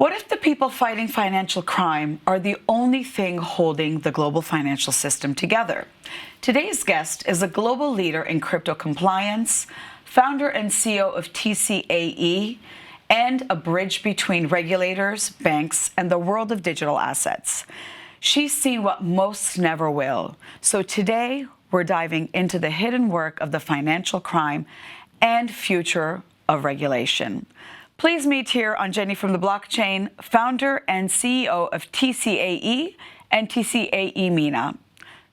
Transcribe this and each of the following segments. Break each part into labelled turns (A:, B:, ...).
A: What if the people fighting financial crime are the only thing holding the global financial system together? Today's guest is a global leader in crypto compliance, founder and CEO of TCAE, and a bridge between regulators, banks, and the world of digital assets. She's seen what most never will. So today, we're diving into the hidden work of the financial crime and future of regulation. Please meet here on Jenny from the Blockchain, founder and CEO of TCAE and TCAE MENA,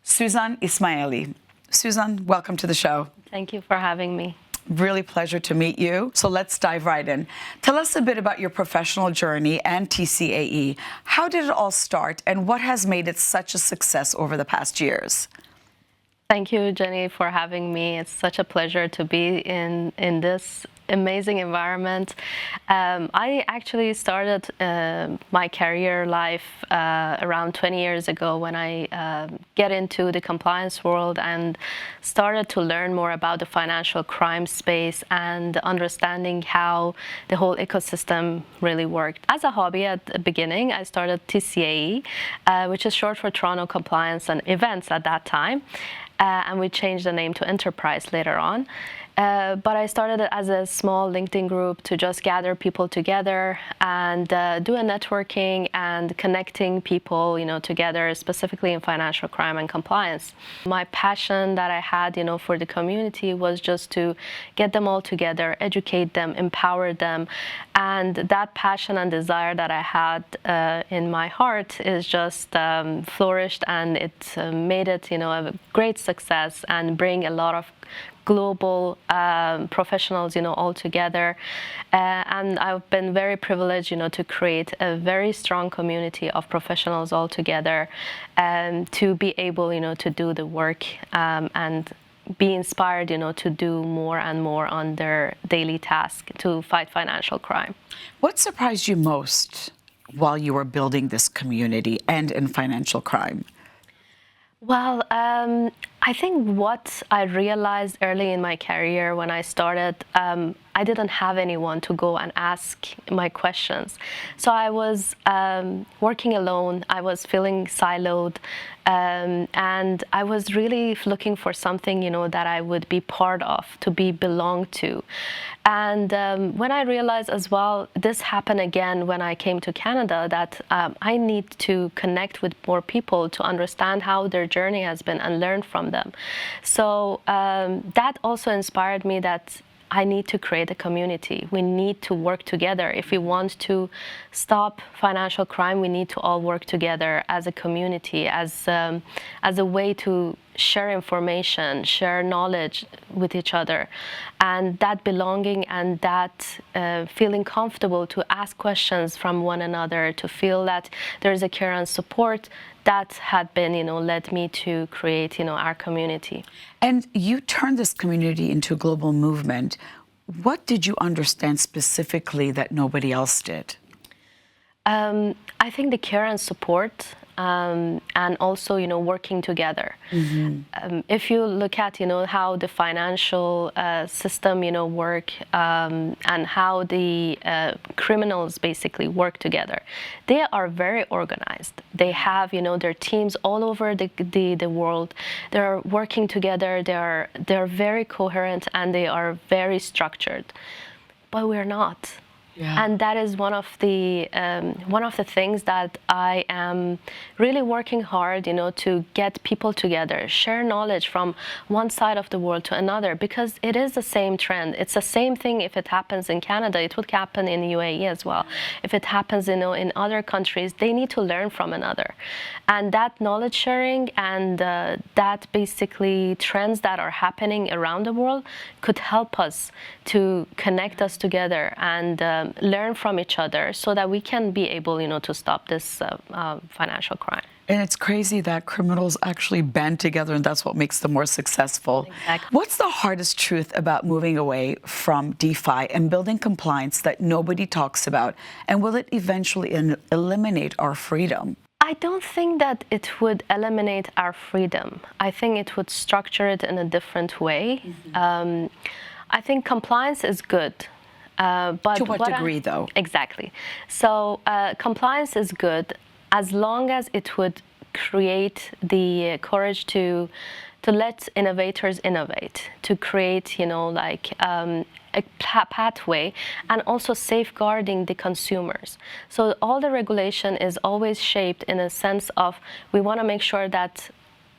A: Souzan Esmaili. Souzan, welcome to the show.
B: Thank you for having me.
A: Really pleasure to meet you. So let's dive right in. Tell us a bit about your professional journey and TCAE. How did it all start and what has made it such a success over the past years?
B: Thank you, Jenny, for having me. It's such a pleasure to be in this amazing environment. I actually started my career life around 20 years ago when I get into the compliance world and started to learn more about the financial crime space and understanding how the whole ecosystem really worked. As a hobby at the beginning, I started TCAE, which is short for Toronto Compliance and Events at that time. And we changed the name to Enterprise later on. But I started it as a small LinkedIn group to just gather people together and do a networking and connecting people, together, specifically in financial crime and compliance. My passion that I had, for the community was just to get them all together, educate them, empower them. And that passion and desire that I had in my heart is just flourished, and it made it, a great success and bring a lot of global professionals, all together. And I've been very privileged, to create a very strong community of professionals all together to be able, to do the work and be inspired, to do more and more on their daily task to fight financial crime.
A: What surprised you most while you were building this community and in financial crime?
B: Well, I think what I realized early in my career when I started, I didn't have anyone to go and ask my questions. So I was working alone, I was feeling siloed, and I was really looking for something, that I would be part of, to be belonged to. And when I realized as well, this happened again when I came to Canada, that I need to connect with more people to understand how their journey has been and learn from them. So that also inspired me that I need to create a community. We need to work together. If we want to stop financial crime, we need to all work together as a community, as a way to share information, share knowledge with each other. And that belonging and that feeling comfortable to ask questions from one another, to feel that there is a care and support, that had been, led me to create, our community.
A: And you turned this community into a global movement. What did you understand specifically that nobody else did?
B: I think the care and support, and also, working together. Mm-hmm. If you look at, how the financial system, work, and how the criminals basically work together, they are very organized. They have, their teams all over the world. They're working together. They're very coherent and they are very structured. But we're not. Yeah. And that is one of the things that I am really working hard, to get people together, share knowledge from one side of the world to another, because it is the same trend. It's the same thing. If it happens in Canada, it would happen in the UAE as well. If it happens, in other countries, they need to learn from another. And that knowledge sharing and that basically trends that are happening around the world could help us to connect us together and learn from each other so that we can be able, to stop this financial crime.
A: And it's crazy that criminals actually band together, and that's what makes them more successful.
B: Exactly.
A: What's the hardest truth about moving away from DeFi and building compliance that nobody talks about? And will it eventually eliminate our freedom?
B: I don't think that it would eliminate our freedom. I think it would structure it in a different way. Mm-hmm. I think compliance is good. But
A: To what degree, though?
B: Exactly. So compliance is good as long as it would create the courage to let innovators innovate, to create, a pathway, and also safeguarding the consumers. So all the regulation is always shaped in a sense of we want to make sure that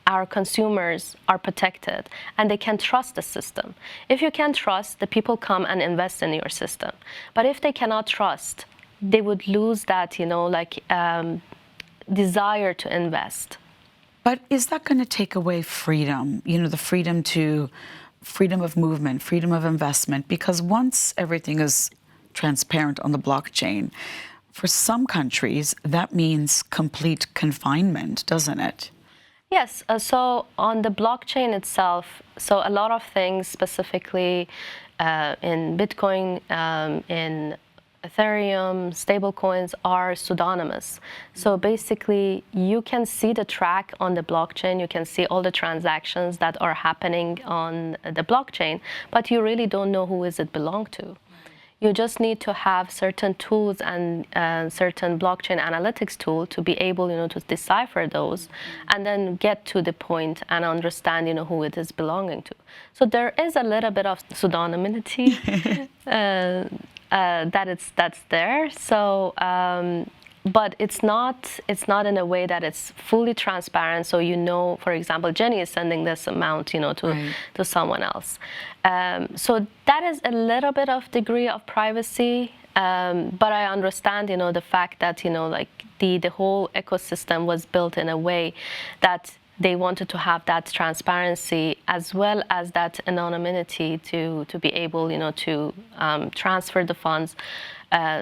B: our consumers are protected and they can trust the system. If you can trust, the people come and invest in your system. But if they cannot trust, they would lose that, desire to invest.
A: But is that going to take away freedom, the freedom of movement, freedom of investment? Because once everything is transparent on the blockchain, for some countries, that means complete confinement, doesn't it?
B: Yes, so on the blockchain itself, so a lot of things specifically in Bitcoin, in Ethereum, stablecoins are pseudonymous. So basically, you can see the track on the blockchain, you can see all the transactions that are happening on the blockchain, but you really don't know who is it belong to. You just need to have certain tools and certain blockchain analytics tool to be able, to decipher those and then get to the point and understand, who it is belonging to. So there is a little bit of pseudonymity that's there. So, but it's not in a way that it's fully transparent. So for example, Jenny is sending this amount, to someone else. So that is a little bit of degree of privacy. But I understand, the fact that the whole ecosystem was built in a way that they wanted to have that transparency as well as that anonymity to be able, to transfer the funds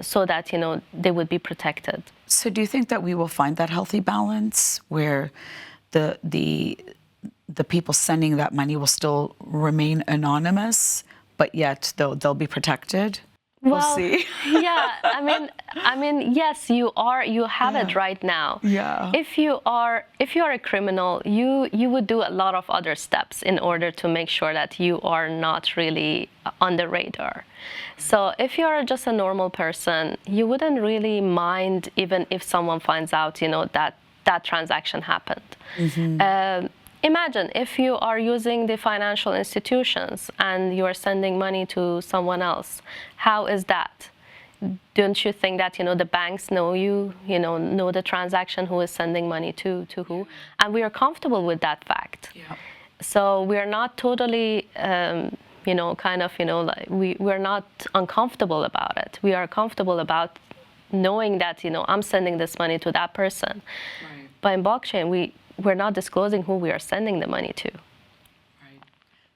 B: so that, they would be protected.
A: So do you think that we will find that healthy balance where the people sending that money will still remain anonymous, but yet they'll be protected? We'll see.
B: Yeah, I mean, yes, you have it right now.
A: Yeah.
B: If you are a criminal, you would do a lot of other steps in order to make sure that you are not really on the radar. So if you're just a normal person, you wouldn't really mind even if someone finds out, that transaction happened. Mm-hmm. Imagine if you are using the financial institutions and you are sending money to someone else. How is that? Don't you think that, the banks know you, know the transaction, who is sending money to who? And we are comfortable with that fact.
A: Yeah.
B: So we are not totally, we're not uncomfortable about it. We are comfortable about knowing that, I'm sending this money to that person. Right. But in blockchain, we're not disclosing who we are sending the money to.
A: Right.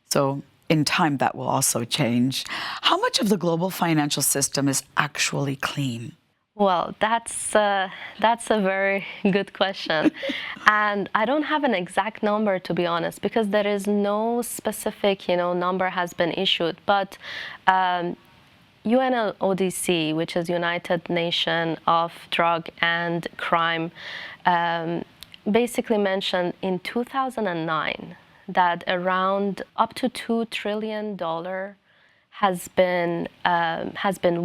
A: So in time, that will also change. How much of the global financial system is actually clean?
B: Well, that's a very good question. And I don't have an exact number, to be honest, because there is no specific, number has been issued. But UNODC, which is United Nations of Drug and Crime, basically mentioned in 2009 that around up to $2 trillion has been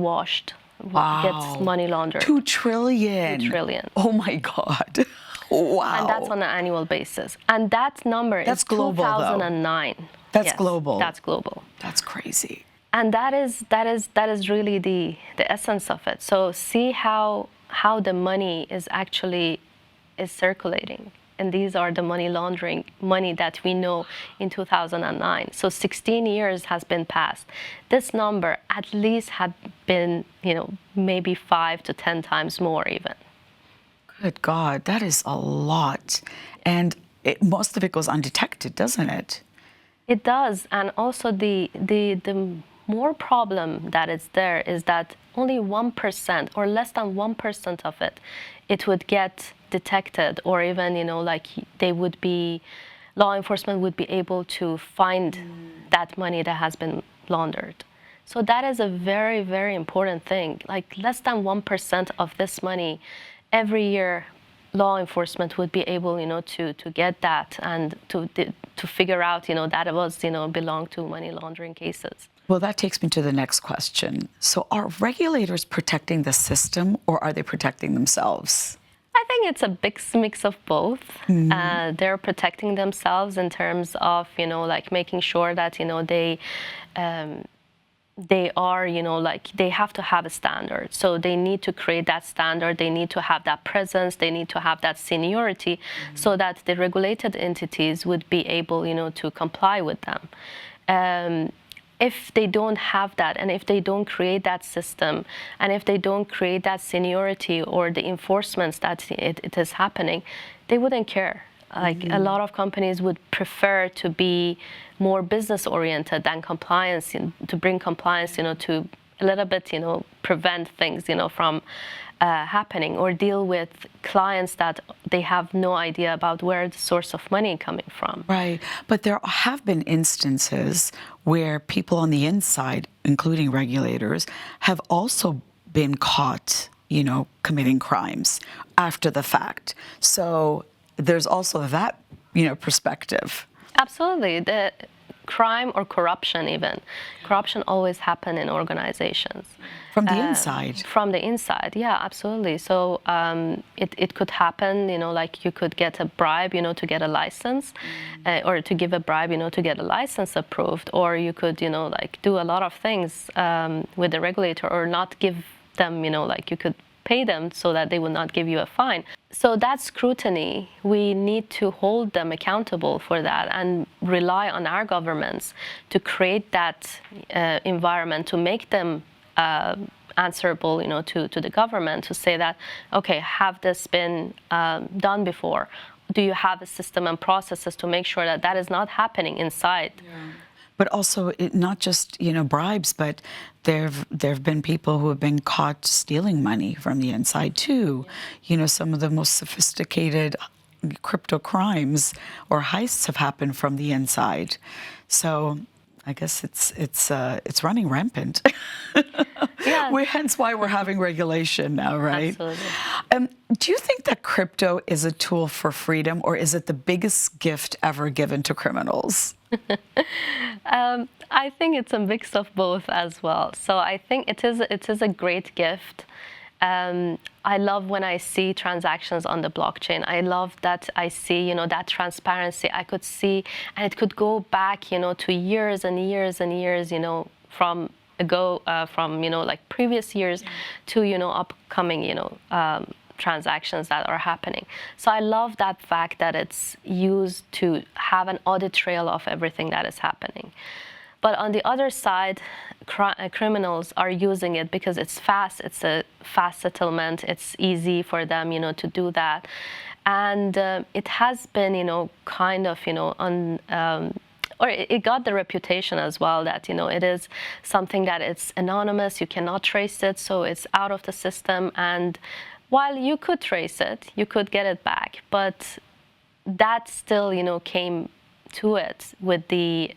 B: washed.
A: Wow.
B: Gets money laundered.
A: 2 trillion.
B: 2 trillion.
A: Oh my God. Wow.
B: And that's on an annual basis. And that number is
A: global,
B: 2009.
A: Though. That's
B: yes,
A: global.
B: That's global.
A: That's crazy.
B: And that is really the essence of it. So see how the money is actually circulating. And these are the money laundering money that we know in 2009. So 16 years has been passed. This number at least had been, maybe 5 to 10 times more even.
A: Good God, that is a lot. And most of it goes undetected, doesn't it?
B: It does. And also the more problem that is there is that only 1% or less than 1% of it would get detected, or even, law enforcement would be able to find that money that has been laundered. So that is a very, very important thing. Like less than 1% of this money every year, law enforcement would be able, to get that and to figure out, that it was, belonged to money laundering cases.
A: Well, that takes me to the next question. So are regulators protecting the system, or are they protecting themselves?
B: I think it's a big mix of both. They're protecting themselves in terms of, like making sure that, they are, like they have to have a standard. So they need to create that standard. They need to have that presence. They need to have that seniority so that the regulated entities would be able, to comply with them. If they don't have that, and if they don't create that system, and if they don't create that seniority or the enforcements that it is happening, they wouldn't care. Like a lot of companies would prefer to be more business oriented than compliance, to bring compliance, to a little bit, prevent things, from happening, or deal with clients that they have no idea about where the source of money coming from.
A: Right. But there have been instances where people on the inside, including regulators, have also been caught, committing crimes after the fact. So there's also that, perspective.
B: Absolutely. The crime or corruption even. Corruption always happen in organizations.
A: From the inside?
B: From the inside, yeah, absolutely. So it could happen, like you could get a bribe, to get a license, or to give a bribe, to get a license approved, or you could, like do a lot of things with the regulator, or not give them, like you could pay them so that they will not give you a fine. So that scrutiny, we need to hold them accountable for that and rely on our governments to create that environment, to make them answerable, to the government, to say that, okay, have this been done before? Do you have a system and processes to make sure that that is not happening inside?
A: Yeah. But also, not just, bribes, but there've been people who have been caught stealing money from the inside too. Some of the most sophisticated crypto crimes or heists have happened from the inside. So I guess it's running rampant.
B: Yeah.
A: Hence why we're having regulation now, right?
B: Absolutely.
A: Do you think that crypto is a tool for freedom, or is it the biggest gift ever given to criminals?
B: I think it's a mix of both as well. So I think it is a great gift. I love when I see transactions on the blockchain. I love that I see, that transparency. I could see, and it could go back, to years and years and years, from like previous years to, upcoming, transactions that are happening. So I love that fact that it's used to have an audit trail of everything that is happening. But on the other side, criminals are using it because it's fast. It's a fast settlement. It's easy for them, to do that. And it has been, kind of, or it got the reputation as well that, it is something that it's anonymous. You cannot trace it, so it's out of the system. And while you could trace it, you could get it back. But that still, came to it with the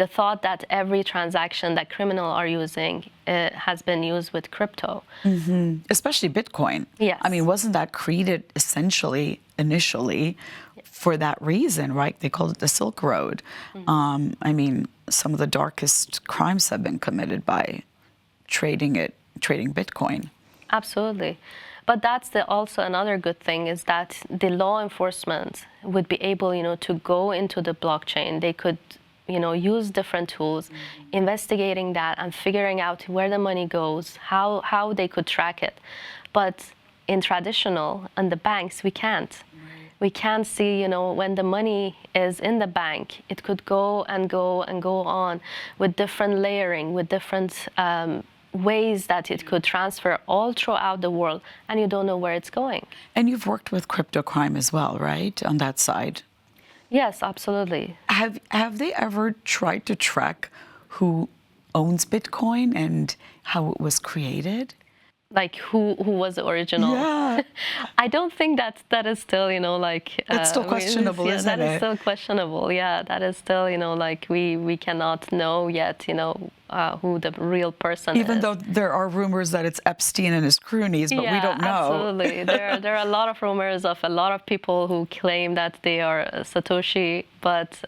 B: thought that every transaction that criminals are using has been used with crypto.
A: Mm-hmm. Especially Bitcoin.
B: Yes.
A: I mean, wasn't that created essentially, initially, for that reason, right? They called it the Silk Road. Mm-hmm. I mean, some of the darkest crimes have been committed by trading Bitcoin.
B: Absolutely. But that's also another good thing is that the law enforcement would be able, to go into the blockchain. They could, use different tools, investigating that and figuring out where the money goes, how they could track it. But in traditional, and the banks, we can't. Right. We can't see, when the money is in the bank, it could go and go and go on with different layering, with different ways that it could transfer all throughout the world, and you don't know where it's going.
A: And you've worked with crypto crime as well, right, on that side?
B: Yes, absolutely.
A: Have they ever tried to track who owns Bitcoin and how it was created?
B: Like who was the original?
A: Yeah.
B: I don't think that is still, like...
A: It's still questionable, isn't it?
B: That is still questionable, yeah. That is still, like we cannot know yet, who the real person is.
A: Even though there are rumors that it's Epstein and his cronies, but we don't know.
B: Absolutely. There are a lot of rumors of a lot of people who claim that they are Satoshi, but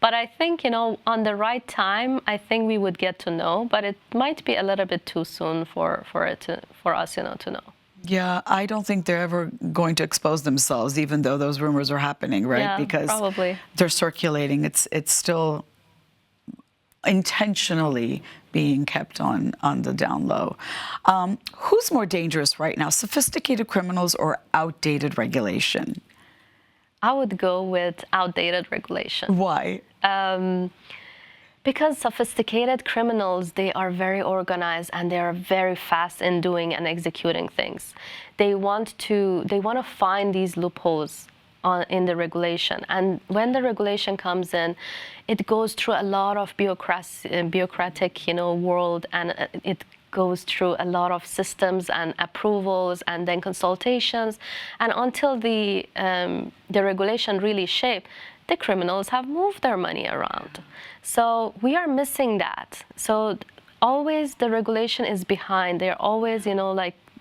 B: But I think, on the right time, I think we would get to know, but it might be a little bit too soon for us, to know.
A: Yeah, I don't think they're ever going to expose themselves, even though those rumors are happening, right?
B: Yeah,
A: because
B: probably.
A: they're circulating. It's still intentionally being kept on the down low. Who's more dangerous right now, sophisticated criminals or outdated regulation?
B: I would go with outdated regulation.
A: Why?
B: Because sophisticated criminals, they are very organized and they are very fast in doing and executing things. They want to find these loopholes in the regulation, and when the regulation comes in, it goes through a lot of bureaucratic, world, and it goes through a lot of systems and approvals and then consultations, and until the regulation really shaped, the criminals have moved their money around. So we are missing that. So always the regulation is behind. They're always,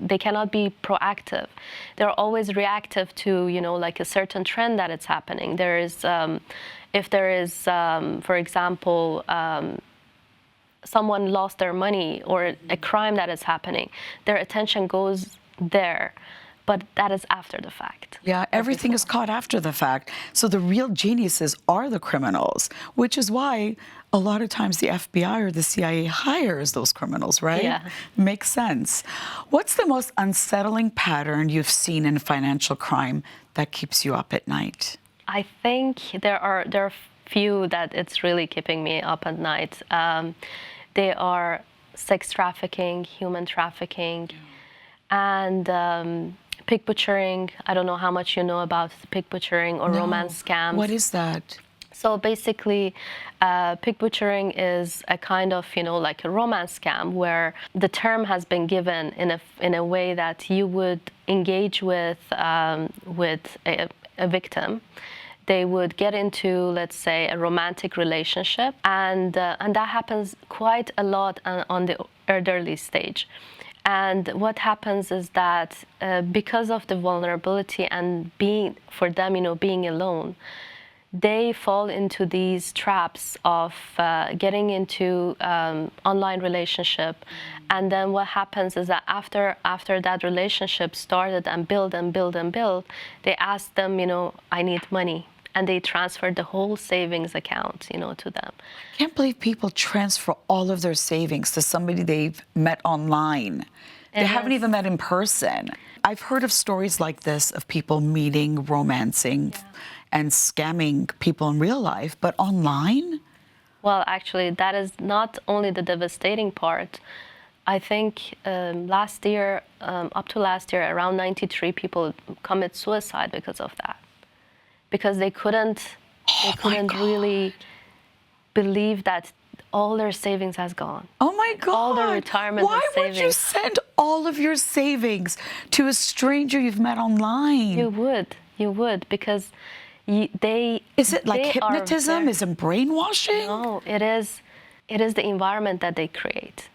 B: they cannot be proactive. They're always reactive to, a certain trend that is happening. There is, if there is, for example, someone lost their money or a crime that is happening, their attention goes there. But that is after the fact.
A: Yeah, everything is caught after the fact. So the real geniuses are the criminals, which is why a lot of times the FBI or the CIA hires those criminals, right?
B: Yeah.
A: Makes sense. What's the most unsettling pattern you've seen in financial crime that keeps you up at night?
B: I think there are few that it's really keeping me up at night. They are sex trafficking, human trafficking, and pig butchering. I don't know how much you know about pig butchering or romance scams.
A: What is that?
B: So basically, pig butchering is a kind of, like a romance scam where the term has been given in a way that you would engage with a victim. They would get into, let's say, a romantic relationship, and that happens quite a lot on the elderly stage. And what happens is that because of the vulnerability and being alone, they fall into these traps of getting into online relationship. And then what happens is that after that relationship started and build, they ask them, I need money. And they transfer the whole savings account, to them.
A: I can't believe people transfer all of their savings to somebody they've met online. They haven't even met in person. I've heard of stories like this of people meeting, romancing, and scamming people in real life, but online?
B: Well, actually, that is not only the devastating part. I think last year, up to last year, around 93 people commit suicide because of that. Because they couldn't really believe that all their savings has gone.
A: Oh my God.
B: All their retirement
A: Why
B: savings.
A: would you send all of your savings to a stranger you've met online?
B: You would, because they...
A: Is it like hypnotism? Is it brainwashing?
B: No, it is the environment that they create.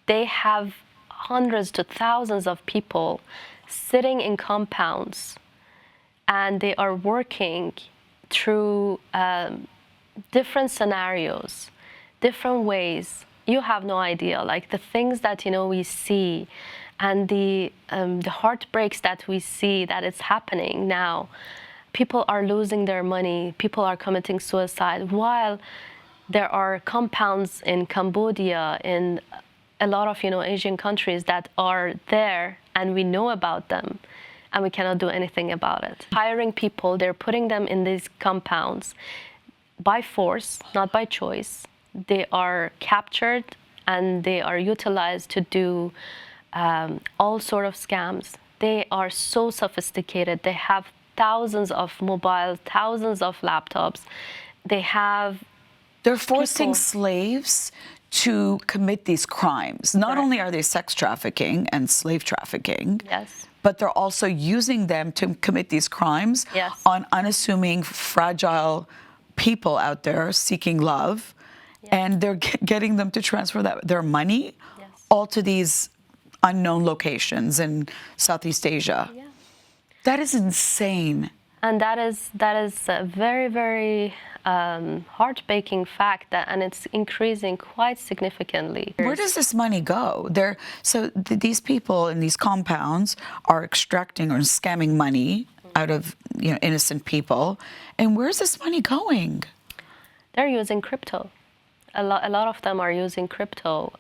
B: They have hundreds to thousands of people sitting in compounds, and they are working through different scenarios, different ways. You have no idea, like the things that we see, and the heartbreaks that we see that it's happening now. People are losing their money. People are committing suicide. While there are compounds in Cambodia, in a lot of Asian countries that are there, and we know about them, and we cannot do anything about it. Hiring people, they're putting them in these compounds by force, not by choice. They are captured and they are utilized to do all sort of scams. They are so sophisticated. They have thousands of mobiles, thousands of laptops.
A: They're forcing slaves to commit these crimes. Not only are they sex trafficking and slave trafficking, but they're also using them to commit these crimes on unassuming, fragile people out there seeking love. And they're getting them to transfer their money all to these unknown locations in Southeast Asia. That is insane.
B: And that is a very, very heartbreaking fact, and it's increasing quite significantly.
A: Where does this money go? These people in these compounds are extracting or scamming money out of innocent people, and where's this money going?
B: They're using crypto. A lot of them are using crypto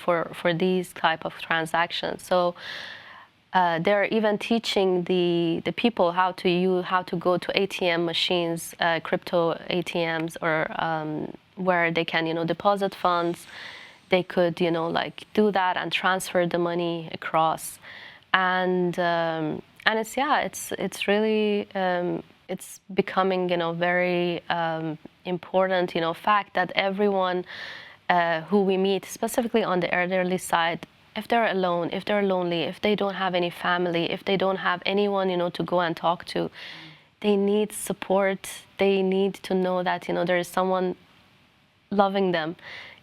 B: for these type of transactions. So they're even teaching the people how to go to ATM machines, crypto ATMs, or where they can deposit funds. They could like do that and transfer the money across, and it's really it's becoming very important fact that everyone who we meet, specifically on the elderly side, if they're alone, if they're lonely, if they don't have any family, if they don't have anyone to go and talk to, they need support. They need to know that there is someone loving them.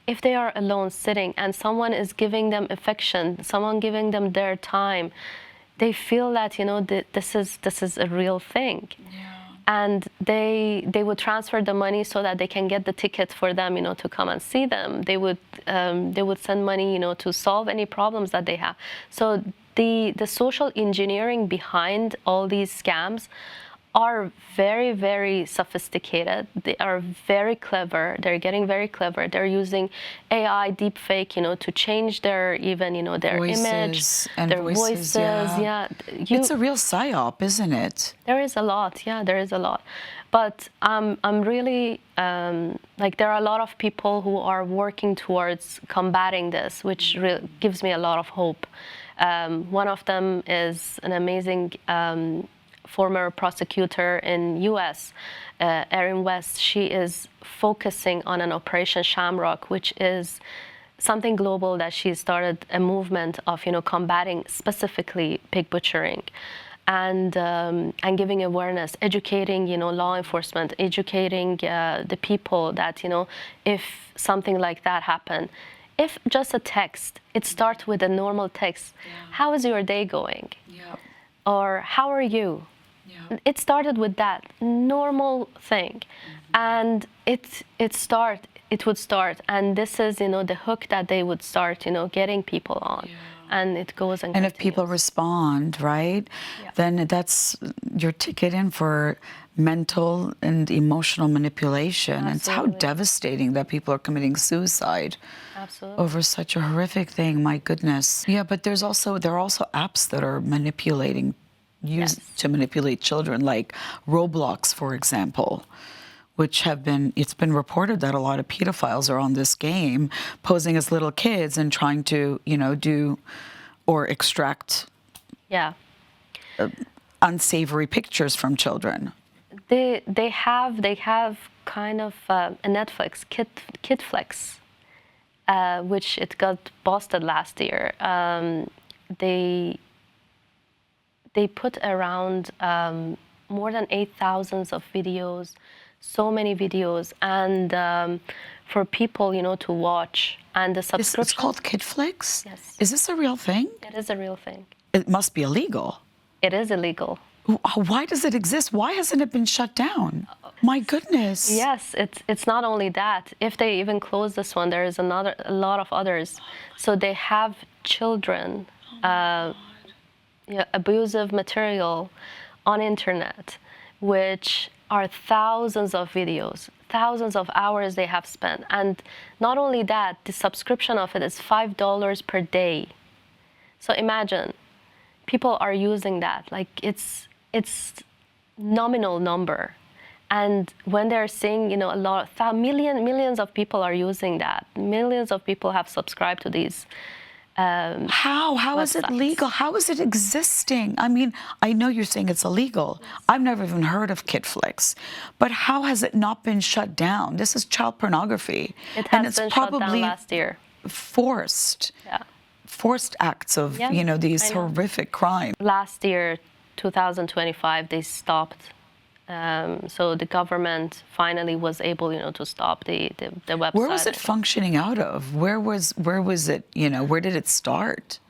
B: If they are alone sitting and someone is giving them affection, someone giving them their time, they feel that this is a real thing. Yeah. And they would transfer the money so that they can get the ticket for them to come and see them. They would send money to solve any problems that they have. So the social engineering behind all these scams are very, very sophisticated. They are very clever. They're getting very clever. They're using AI deepfake, to change their their image, their voices. Yeah.
A: It's a real psyop, isn't it?
B: There is a lot. Yeah, there is a lot. But I'm really like there are a lot of people who are working towards combating this, which gives me a lot of hope. One of them is an amazing former prosecutor in U.S., Erin West. She is focusing on an Operation Shamrock, which is something global that she started a movement of combating specifically pig butchering, and giving awareness, educating law enforcement, educating the people that if something like that happened, if just a text, it starts with a normal text. Yeah. How is your day going? Yeah. Or how are you? Yeah. It started with that normal thing, and it would start, and this is the hook that they would start getting people on. Yeah. And it goes and
A: if people respond, right, yeah, then that's your ticket in for mental and emotional manipulation. Absolutely. And it's how devastating that people are committing suicide. Absolutely. Over such a horrific thing. My goodness. Yeah, but there are also apps that are used to manipulate children, like Roblox, for example, which it's been reported that a lot of pedophiles are on this game, posing as little kids and trying to, do or extract unsavory pictures from children.
B: They have kind of a Netflix, Kidflix, which it got busted last year. They put around more than 8,000 of videos, so many videos, and for people, to watch. And the subscription.
A: It's called Kidflix?
B: Yes.
A: Is this a real thing?
B: It is a real thing.
A: It must be illegal.
B: It is illegal.
A: Why does it exist? Why hasn't it been shut down? My goodness.
B: Yes, it's not only that. If they even close this one, there is a lot of others. So they have children. Abusive material on internet, which are thousands of videos, thousands of hours they have spent. And not only that, the subscription of it is $5 per day. So imagine, people are using that. Like it's nominal number. And when they're seeing, millions of people are using that. Millions of people have subscribed to these.
A: How is it legal? How is it existing? I mean, I know you're saying it's illegal. Yes. I've never even heard of Kidflix, but how has it not been shut down? This is child pornography.
B: It has been shut down last year.
A: Forced acts of these horrific crimes.
B: Last year, 2025, they stopped. So the government finally was able, to stop the website.
A: Where was it functioning out of? Where was it? Where did it start?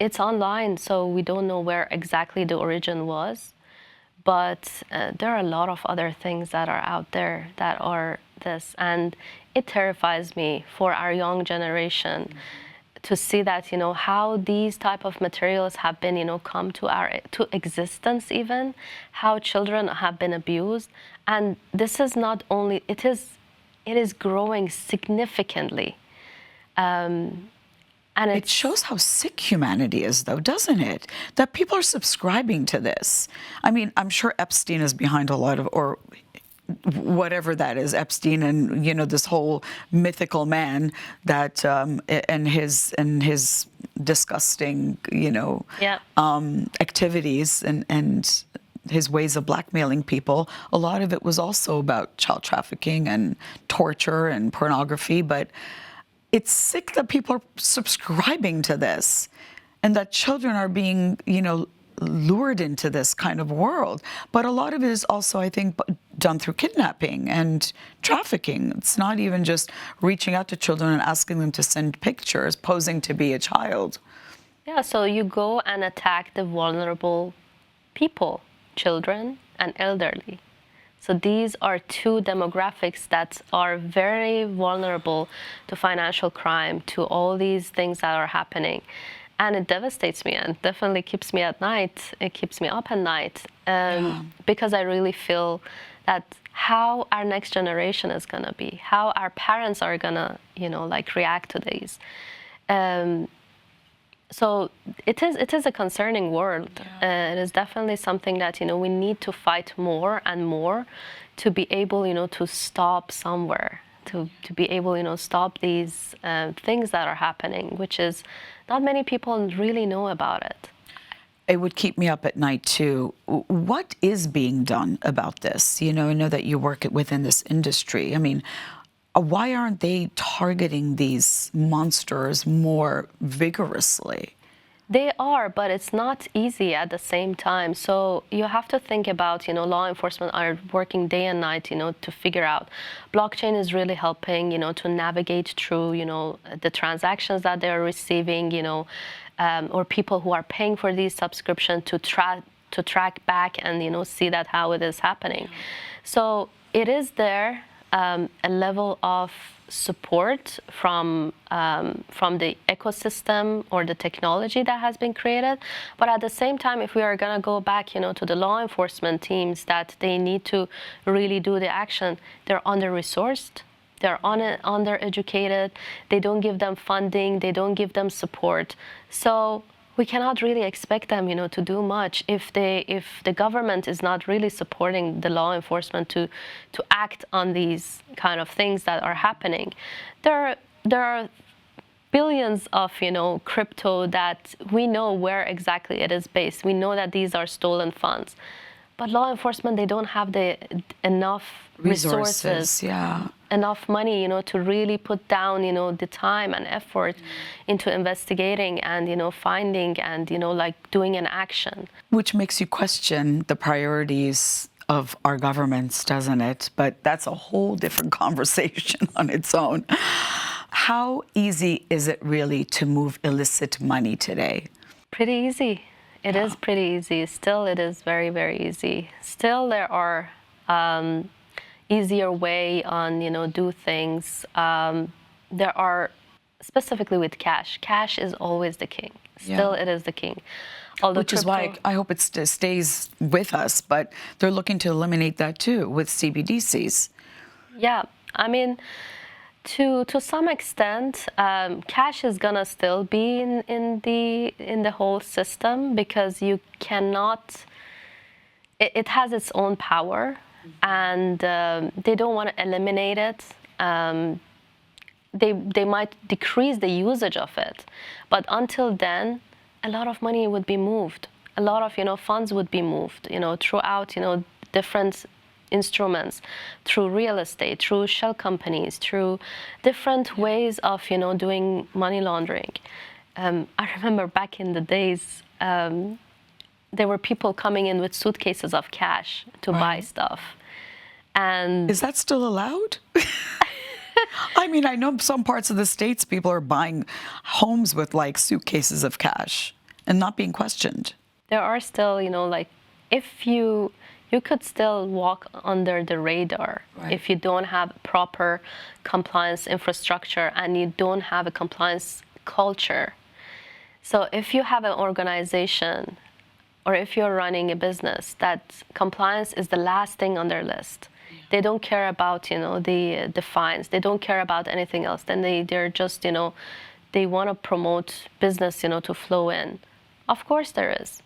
B: It's online, so we don't know where exactly the origin was. But there are a lot of other things that are out there that are this, and it terrifies me for our young generation to see that, how these type of materials have been, come to existence even, how children have been abused. And this is not only, it is growing significantly. And
A: it shows how sick humanity is, though, doesn't it? That people are subscribing to this. I mean, I'm sure Epstein is behind a lot of, or whatever that is, Epstein and, this whole mythical man that, and his disgusting, activities and his ways of blackmailing people. A lot of it was also about child trafficking and torture and pornography, but it's sick that people are subscribing to this and that children are being, lured into this kind of world. But a lot of it is also, I think, done through kidnapping and trafficking. It's not even just reaching out to children and asking them to send pictures, posing to be a child.
B: Yeah, so you go and attack the vulnerable people, children and elderly. So these are two demographics that are very vulnerable to financial crime, to all these things that are happening. And it devastates me and definitely keeps me at night. It keeps me up at night because I really feel that how our next generation is going to be, how our parents are going to, react to these. So it is a concerning world. It is definitely something that, we need to fight more and more to be able, to stop somewhere, to be able, stop these things that are happening, which is not many people really know about it.
A: It would keep me up at night, too. What is being done about this? I know that you work within this industry. I mean, why aren't they targeting these monsters more vigorously?
B: They are, but it's not easy at the same time. So you have to think about, law enforcement are working day and night, to figure out. Blockchain is really helping, to navigate through, the transactions that they're receiving, or people who are paying for these subscriptions to track back and, see that how it is happening. So it is there. A level of support from the ecosystem or the technology that has been created, but at the same time, if we are going to go back, to the law enforcement teams that they need to really do the action, they're under-resourced, they're under-educated, they don't give them funding, they don't give them support. So we cannot really expect them, to do much if the government is not really supporting the law enforcement to act on these kind of things that are happening. There are billions of crypto that we know where exactly it is based. We know that these are stolen funds, but law enforcement, they don't have enough resources. Enough money, to really put down, the time and effort into investigating and, finding and, doing an action.
A: Which makes you question the priorities of our governments, doesn't it? But that's a whole different conversation on its own. How easy is it really to move illicit money today?
B: Pretty easy. It is pretty easy. Still, it is very, very easy. Still, there are easier way on, do things. There are, specifically with cash. Cash is always the king. Still, it is the king. Although
A: which is why I hope it stays with us, but they're looking to eliminate that too with CBDCs.
B: Yeah, I mean, to some extent, cash is gonna still be in the whole system because you cannot. It has its own power. And they don't want to eliminate it. They might decrease the usage of it, but until then, a lot of money would be moved. A lot of funds would be moved. Throughout different instruments, through real estate, through shell companies, through different ways of doing money laundering. I remember back in the days. There were people coming in with suitcases of cash to buy stuff. And
A: is that still allowed? I mean, I know some parts of the States, people are buying homes with suitcases of cash and not being questioned.
B: There are still, if you you could still walk under the radar if you don't have proper compliance infrastructure and you don't have a compliance culture. So if you have an organization or if you're running a business that compliance is the last thing on their list, they don't care about, the fines, they don't care about anything else, then they're just, they want to promote business, to flow in. Of course there is.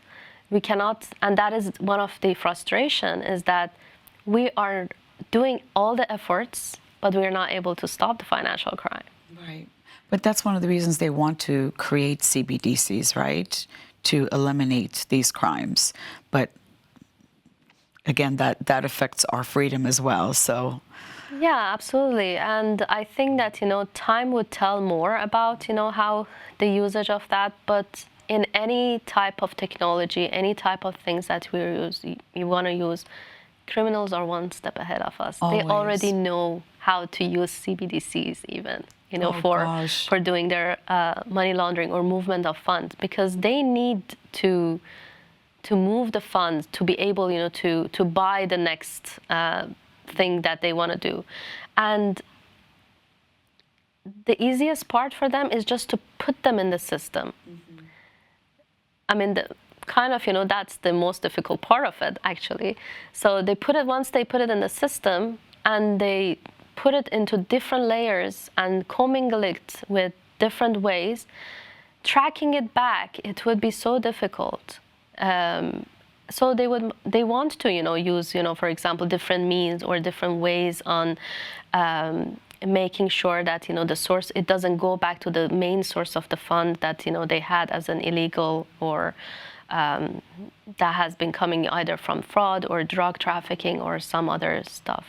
B: We cannot, and that is one of the frustration, is that we are doing all the efforts, but we are not able to stop the financial crime.
A: Right. But that's one of the reasons they want to create CBDCs, right? To eliminate these crimes. But again, that affects our freedom as well, so.
B: Yeah, absolutely. And I think that, time would tell more about, how the usage of that, but in any type of technology, any type of things that you want to use, criminals are one step ahead of us.
A: Always.
B: They already know how to use CBDCs even, for doing their money laundering or movement of funds, because they need to move the funds to be able, to buy the next thing that they want to do. And the easiest part for them is just to put them in the system. I mean, that's the most difficult part of it, actually. So once they put it in the system and they put it into different layers and commingle it with different ways, tracking it back, it would be so difficult. So they want to, use, for example, different means or different ways on making sure that, the source, it doesn't go back to the main source of the fund that, they had as an illegal or that has been coming either from fraud or drug trafficking or some other stuff.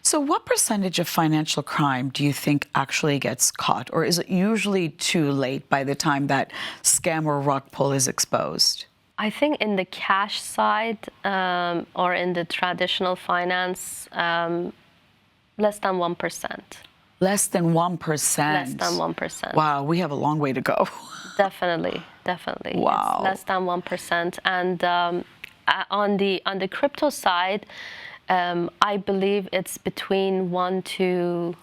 A: So what percentage of financial crime do you think actually gets caught? Or is it usually too late by the time that scam or rug pull is exposed?
B: I think in the cash side or in the traditional finance, less than 1%.
A: Less than 1%?
B: Less than 1%.
A: Wow, we have a long way to go.
B: Definitely.
A: Wow.
B: It's less than 1%. And on the crypto side, I believe it's between 1 to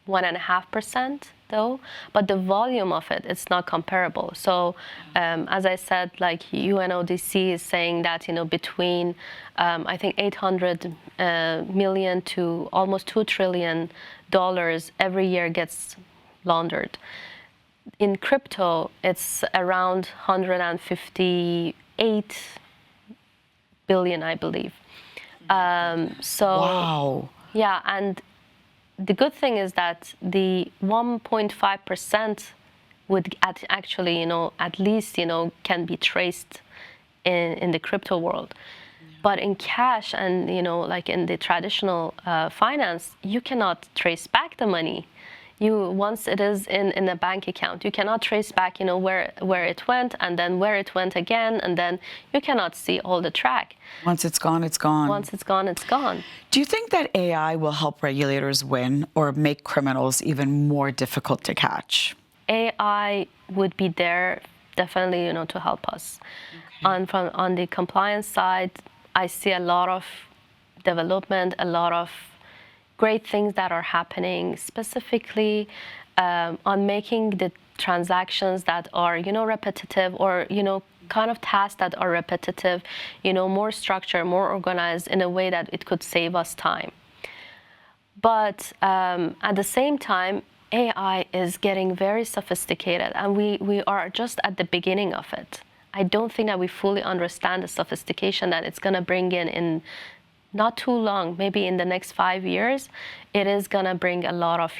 B: 1.5%. though, but the volume of it's not comparable. So as I said, like UNODC is saying that, between I think 800 million to almost $2 trillion every year gets laundered. In crypto, it's around 158 billion, I believe.
A: Wow.
B: Yeah, and the good thing is that the 1.5% would actually, at least, can be traced in the crypto world. But in cash and, like in the traditional finance, you cannot trace back the money. Once it is in a bank account, you cannot trace back, where it went and then where it went again, and then you cannot see all the track.
A: Once it's gone, it's gone.
B: Once it's gone, it's gone.
A: Do you think that AI will help regulators win or make criminals even more difficult to catch?
B: AI would be there definitely, to help us. Okay. On the compliance side, I see a lot of development, a lot of great things that are happening, specifically on making the transactions that are, repetitive or, kind of tasks that are repetitive, more structured, more organized in a way that it could save us time. But at the same time, AI is getting very sophisticated, and we are just at the beginning of it. I don't think that we fully understand the sophistication that it's going to bring in not too long, maybe in the next 5 years. It is going to bring a lot of,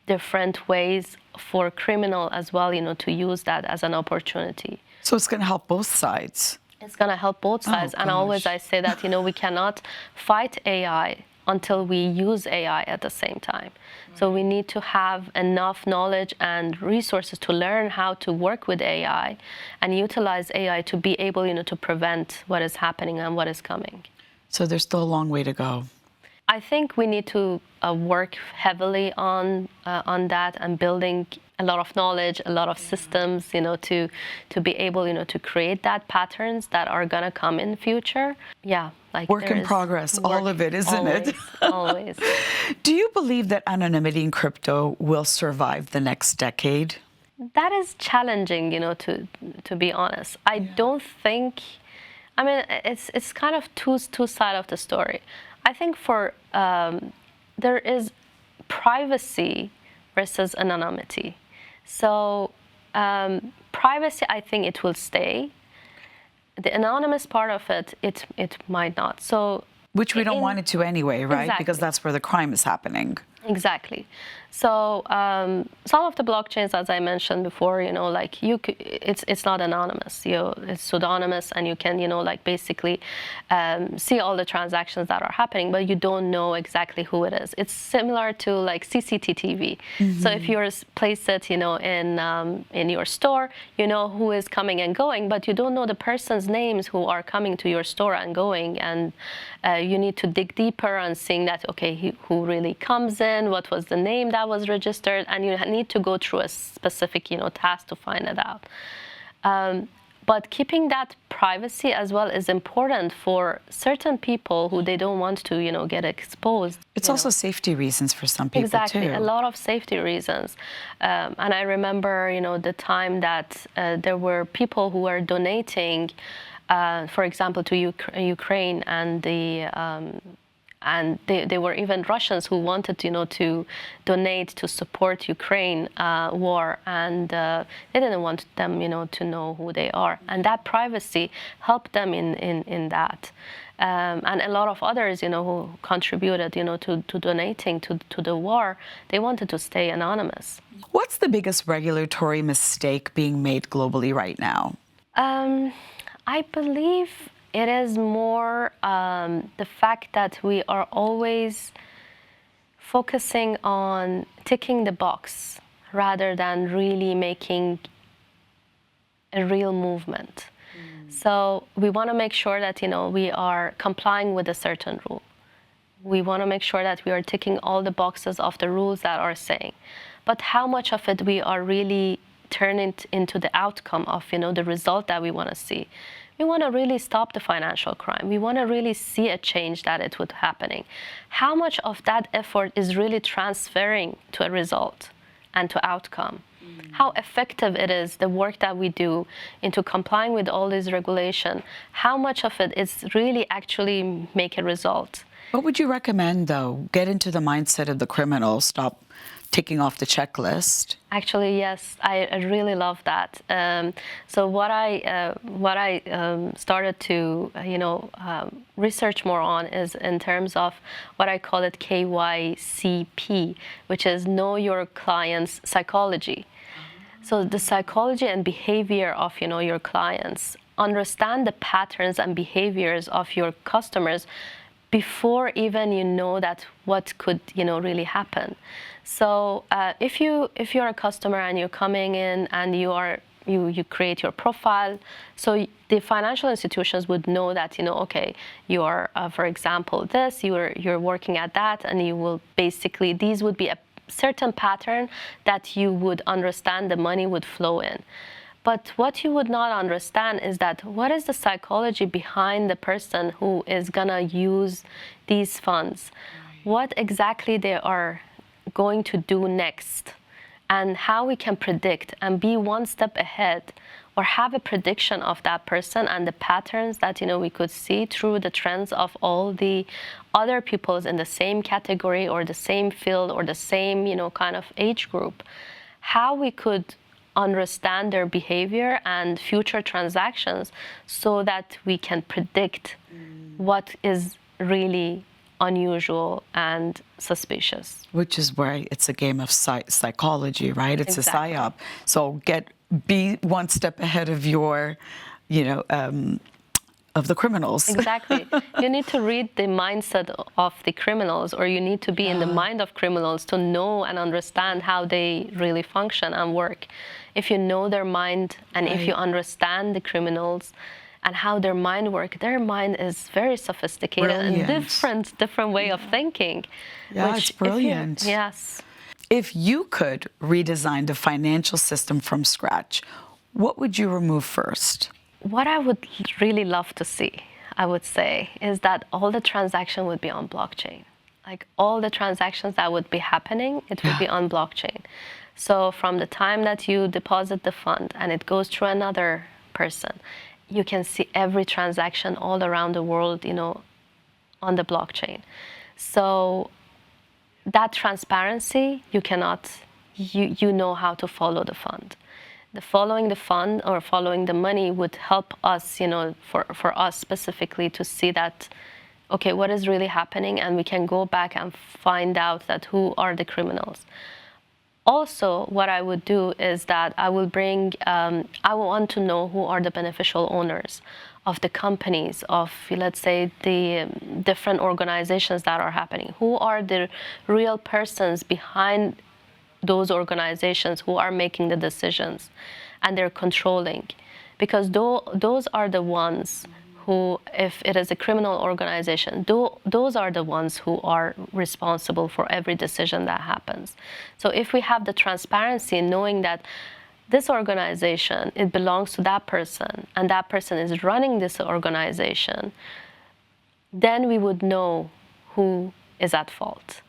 B: different ways for criminal as well, to use that as an opportunity.
A: So it's going to help both sides.
B: It's going to help both sides. And always I say that, we cannot fight AI until we use AI at the same time. Right. So we need to have enough knowledge and resources to learn how to work with AI and utilize AI to be able, to prevent what is happening and what is coming.
A: So there's still a long way to go.
B: I think we need to work heavily on that and building a lot of knowledge, a lot of systems, to be able, to create that patterns that are gonna come in the future. Yeah, like
A: work in progress, all of it, isn't it?
B: Always.
A: Do you believe that anonymity in crypto will survive the next decade?
B: That is challenging, to be honest. I don't think. I mean, it's kind of two sides of the story. I think there is privacy versus anonymity. So privacy, I think it will stay. The anonymous part of it might not. So
A: which we don't want it to anyway, right?
B: Exactly.
A: Because that's where the crime is happening.
B: Exactly. So some of the blockchains, as I mentioned before, like it's not anonymous. It's pseudonymous, and you can, like basically see all the transactions that are happening, but you don't know exactly who it is. It's similar to like CCTV. Mm-hmm. So if you place it, in your store, you know who is coming and going, but you don't know the person's names who are coming to your store and going, and you need to dig deeper and seeing that, okay, who really comes in, what was the name that was registered, and you need to go through a specific, task to find it out. But keeping that privacy as well is important for certain people who they don't want to, get exposed.
A: It's also safety reasons for some people,
B: exactly,
A: too.
B: Exactly, a lot of safety reasons. And I remember, the time that there were people who were donating, for example, to Ukraine, and they were even Russians who wanted, to donate to support Ukraine war, and they didn't want them, to know who they are, and that privacy helped them in that. And a lot of others, who contributed, to donating to the war, they wanted to stay anonymous.
A: What's the biggest regulatory mistake being made globally right now?
B: I believe it is more the fact that we are always focusing on ticking the box rather than really making a real movement. So we want to make sure that, we are complying with a certain rule. We want to make sure that we are ticking all the boxes of the rules that are saying. But how much of it we are really turning into the outcome of, the result that we want to see. We want to really stop the financial crime. We want to really see a change that it would happening. How much of that effort is really transferring to a result and to outcome? How effective it is, the work that we do into complying with all these regulation, how much of it is really actually make a result?
A: What would you recommend, though? Get into the mindset of the criminal, stop ticking off the checklist.
B: Actually, yes, I really love that. So what I started to research more on is in terms of what I call it KYCP, which is know your client's psychology. So the psychology and behavior of your clients, understand the patterns and behaviors of your customers before even you know that what could really happen. So if you're a customer and you're coming in and you create your profile, so the financial institutions would know that okay, you are for example you're working at that, and you will basically, these would be a certain pattern that you would understand the money would flow in. But what you would not understand is that what is the psychology behind the person who is gonna use these funds, what exactly they are going to do next, and how we can predict and be one step ahead, or have a prediction of that person and the patterns that we could see through the trends of all the other peoples in the same category or the same field or the same kind of age group, how we could understand their behavior and future transactions so that we can predict what is really unusual and suspicious.
A: Which is where it's a game of psychology, right? It's exactly. A psyop. So be one step ahead of your, of the criminals.
B: Exactly. You need to read the mindset of the criminals, or you need to be in the mind of criminals to know and understand how they really function and work. If you know their mind, and if you understand the criminals and how their mind works, their mind is very sophisticated. Brilliant. And different way of thinking.
A: Yeah, it's brilliant.
B: Yes.
A: If you could redesign the financial system from scratch, what would you remove first?
B: What I would really love to see, I would say, is that all the transaction would be on blockchain. Like all the transactions that would be happening, it would be on blockchain. So from the time that you deposit the fund and it goes through another person, you can see every transaction all around the world, on the blockchain. So that transparency, you know how to follow the fund. Following the fund or following the money would help us, for us specifically to see that, okay, what is really happening, and we can go back and find out that who are the criminals. Also, what I would do is that I want to know who are the beneficial owners of the companies, of, let's say, the different organizations that are happening. Who are the real persons behind those organizations who are making the decisions and they're controlling? Because those are the ones who, if it is a criminal organization, those are the ones who are responsible for every decision that happens. So if we have the transparency in knowing that this organization, it belongs to that person, and that person is running this organization, then we would know who is at fault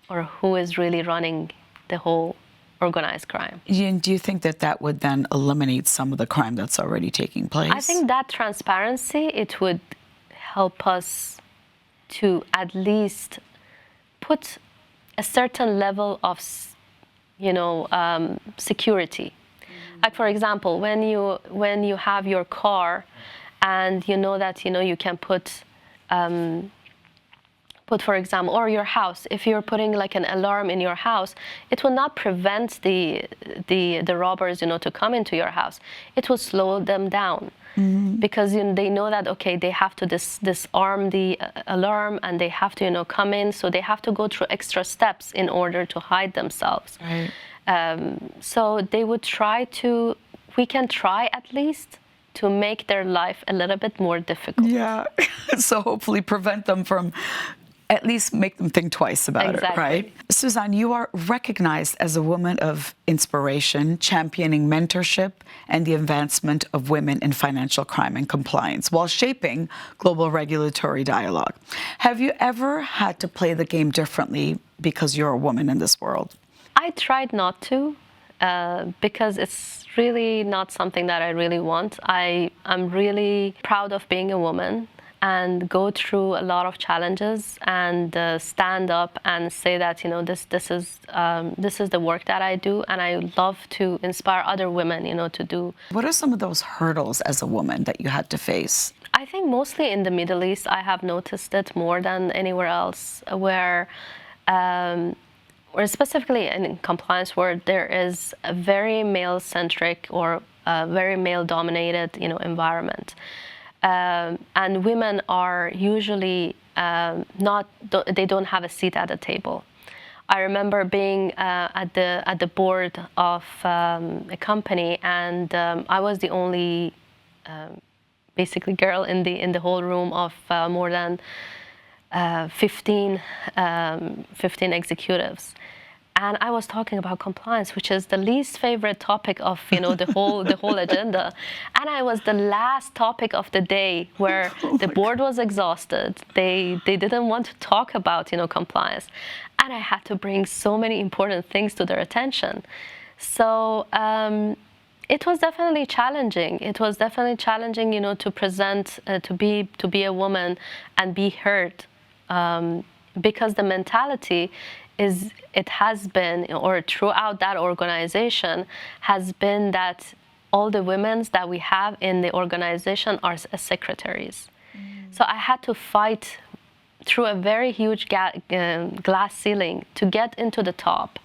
B: or who is really running the whole organized crime.
A: Do you think that would then eliminate some of the crime that's already taking place?
B: I think that transparency, it would help us to at least put a certain level of, security. Like, for example, when you have your car and you know that, you can put, for example, or your house, if you're putting like an alarm in your house, it will not prevent the robbers, to come into your house. It will slow them down. Because they know that, okay, they have to disarm the alarm, and they have to come in, so they have to go through extra steps in order to hide themselves.
A: Right.
B: So they would we can try at least to make their life a little bit more difficult.
A: Yeah. So hopefully prevent them from, at least make them think twice about it, right? Souzan, you are recognized as a woman of inspiration, championing mentorship and the advancement of women in financial crime and compliance while shaping global regulatory dialogue. Have you ever had to play the game differently because you're a woman in this world?
B: I tried not to, because it's really not something that I really want. I'm really proud of being a woman and go through a lot of challenges and stand up and say that, this is the work that I do, and I love to inspire other women, to do. What
A: are some of those hurdles as a woman that you had to face?
B: I think mostly in the Middle East, I have noticed it more than anywhere else, where specifically in compliance, where there is a very male-centric or a very male-dominated, environment. And women are usually they don't have a seat at the table. I remember being at the board of a company, and I was the only basically girl in the whole room of more than 15 executives. And I was talking about compliance, which is the least favorite topic of the whole agenda. And I was the last topic of the day, where the board was exhausted. They didn't want to talk about compliance, and I had to bring so many important things to their attention. So it was definitely challenging. It was definitely challenging, to present, to be a woman and be heard, because the mentality has been, or throughout that organization, has been that all the women that we have in the organization are secretaries. So I had to fight through a very huge glass ceiling to get into the top,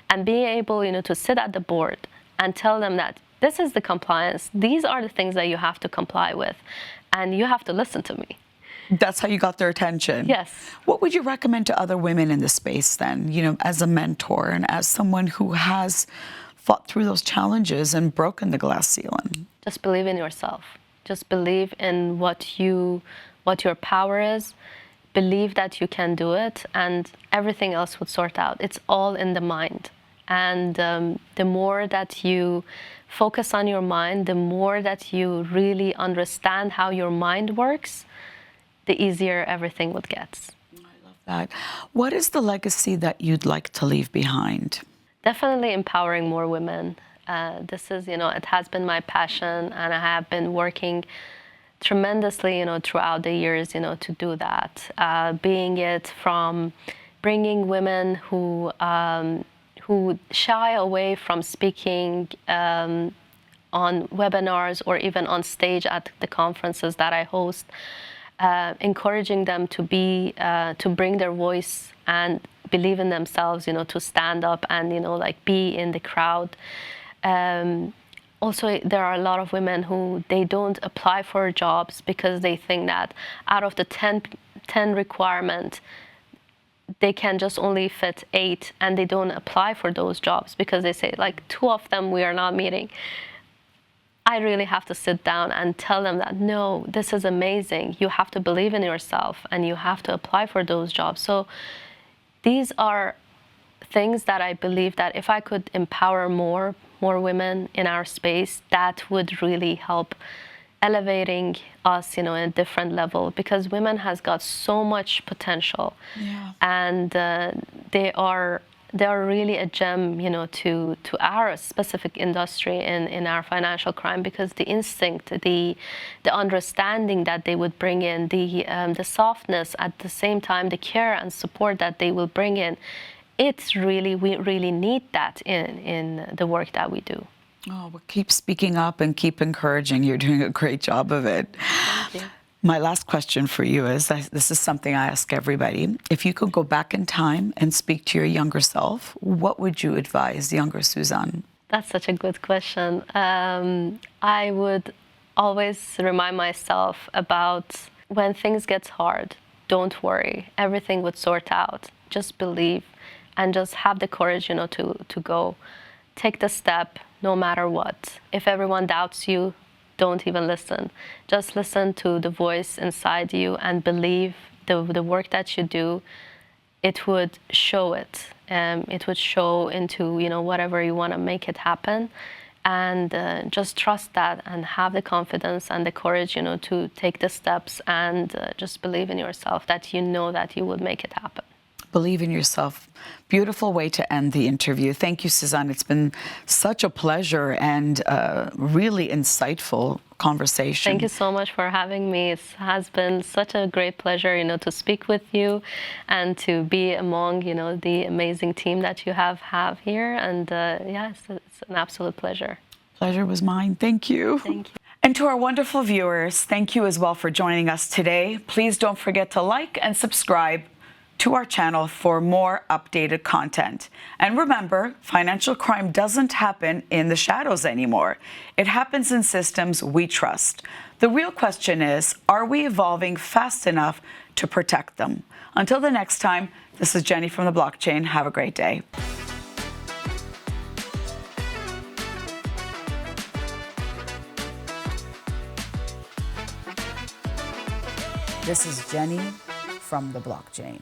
B: and being able, to sit at the board and tell them that this is the compliance, these are the things that you have to comply with, and you have to listen to me.
A: That's how you got their attention.
B: Yes.
A: What would you recommend to other women in this space then, as a mentor and as someone who has fought through those challenges and broken the glass ceiling?
B: Just believe in yourself. Just believe in what your power is. Believe that you can do it, and everything else would sort out. It's all in the mind. And the more that you focus on your mind, the more that you really understand how your mind works, the easier everything would get.
A: I love that. What is the legacy that you'd like to leave behind?
B: Definitely empowering more women. This is, it has been my passion, and I have been working tremendously, throughout the years, to do that. Being it from bringing women who shy away from speaking on webinars or even on stage at the conferences that I host, encouraging them to bring their voice and believe in themselves, to stand up and, be in the crowd. Also, there are a lot of women who they don't apply for jobs because they think that out of the 10 requirement, they can just only fit 8, and they don't apply for those jobs because they say, like, 2 of them we are not meeting. I really have to sit down and tell them that, no, this is amazing. You have to believe in yourself and you have to apply for those jobs. So these are things that I believe that if I could empower more women in our space, that would really help elevating us, in a different level, because women has got so much potential.
A: Yeah.
B: And they are really a gem, to our specific industry in our financial crime, because the instinct, the understanding that they would bring in, the softness, at the same time, the care and support that they will bring in, we really need that in the work that we do.
A: Oh, well, keep speaking up and keep encouraging. You're doing a great job of it.
B: Thank you.
A: My last question for you is, this is something I ask everybody. If you could go back in time and speak to your younger self, what would you advise younger Souzan?
B: That's such a good question. I would always remind myself about when things get hard, don't worry. Everything would sort out. Just believe and just have the courage, to go. Take the step no matter what. If everyone doubts you, don't even listen. Just listen to the voice inside you and believe the work that you do. It would show it. It would show into, whatever you want to make it happen. And just trust that and have the confidence and the courage, to take the steps and just believe in yourself that that you would make it happen.
A: Believe in yourself. Beautiful way to end the interview. Thank you, Souzan. It's been such a pleasure and really insightful conversation.
B: Thank you so much for having me. It has been such a great pleasure, to speak with you and to be among, the amazing team that you have here. And yes, it's an absolute pleasure.
A: Pleasure was mine. Thank you.
B: Thank you.
A: And to our wonderful viewers, thank you as well for joining us today. Please don't forget to like and subscribe to our channel for more updated content. And remember, financial crime doesn't happen in the shadows anymore. It happens in systems we trust. The real question is, are we evolving fast enough to protect them? Until the next time, this is Jenny from the Blockchain. Have a great day. This is Jenny from the Blockchain.